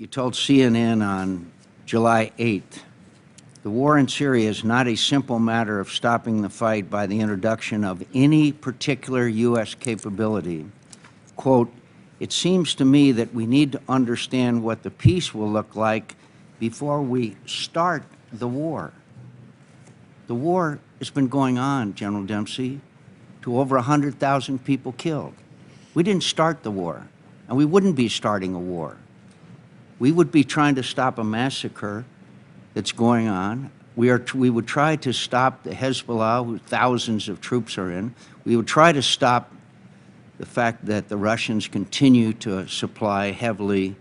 You told CNN on July 8th, the war in Syria is not a simple matter of stopping the fight by the introduction of any particular U.S. capability. Quote, it seems to me that we need to understand what the peace will look like before we start the war. The war has been going on, General Dempsey, to over 100,000 people killed. We didn't start the war, and we wouldn't be starting a war. We would be trying to stop a massacre that's going on. We would try to stop the Hezbollah, who thousands of troops are in. We would try to stop the fact that the Russians continue to supply heavily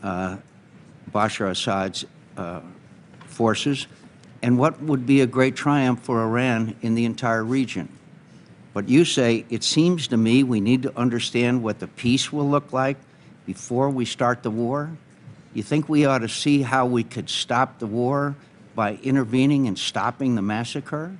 Bashar Assad's forces, and what would be a great triumph for Iran in the entire region. But you say, it seems to me we need to understand what the peace will look like before we start the war. You think we ought to see how we could stop the war by intervening and stopping the massacre?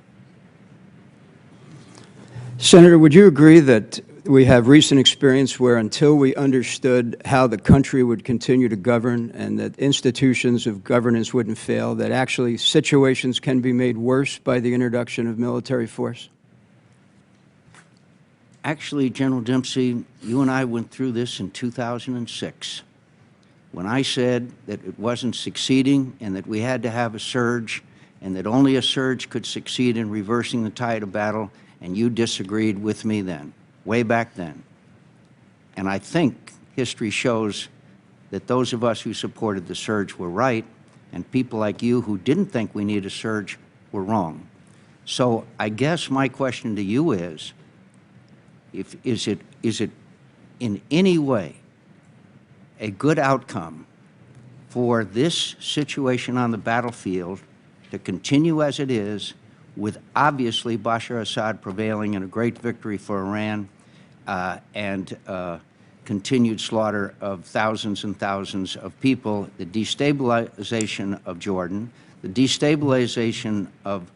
Senator, would you agree that we have recent experience where until we understood how the country would continue to govern and that institutions of governance wouldn't fail, that actually situations can be made worse by the introduction of military force? Actually, General Dempsey, you and I went through this in 2006 when I said that it wasn't succeeding and that we had to have a surge and that only a surge could succeed in reversing the tide of battle, and you disagreed with me then, way back then. And I think history shows that those of us who supported the surge were right, and people like you who didn't think we need a surge were wrong. So I guess my question to you is, is it in any way a good outcome for this situation on the battlefield to continue as it is, with obviously Bashar Assad prevailing in a great victory for Iran and continued slaughter of thousands and thousands of people, the destabilization of Jordan, the destabilization of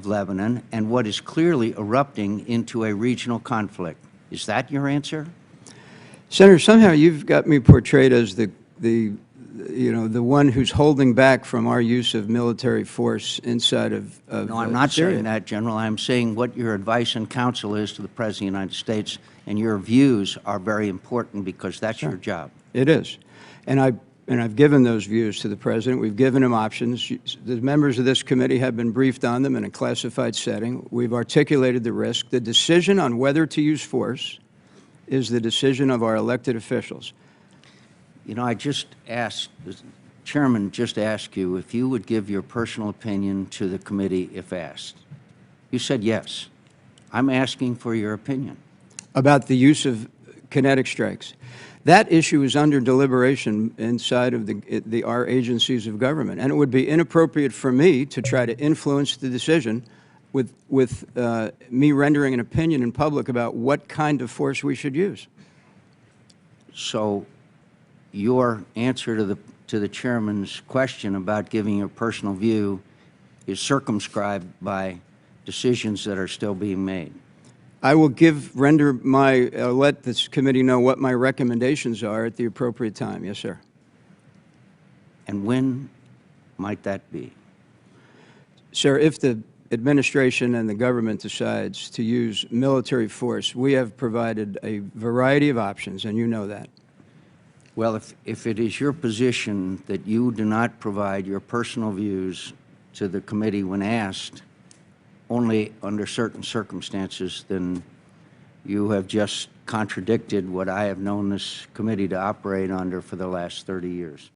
Lebanon, and what is clearly erupting into a regional conflict? Is that your answer? Senator, somehow you've got me portrayed as the one who's holding back from our use of military force inside of No, I'm not Syria. saying that, General. I'm saying what your advice and counsel is to the President of the United States, and your views are very important because that's your job. It is. And I've given those views to the President. We've given him options. The members of this committee have been briefed on them in a classified setting. We've articulated the risk. The decision on whether to use force is the decision of our elected officials. You know, I just asked, the Chairman just asked you if you would give your personal opinion to the committee if asked. You said yes. I'm asking for your opinion. About the use of kinetic strikes. That issue is under deliberation inside of our agencies of government, and it would be inappropriate for me to try to influence the decision with me rendering an opinion in public about what kind of force we should use. So your answer to the Chairman's question about giving your personal view is circumscribed by decisions that are still being made. I will let this committee know what my recommendations are at the appropriate time. Yes, sir. And when might that be? Sir, if the administration and the government decides to use military force, we have provided a variety of options, and you know that. Well, if it is your position that you do not provide your personal views to the committee when asked, only under certain circumstances, then you have just contradicted what I have known this committee to operate under for the last 30 years.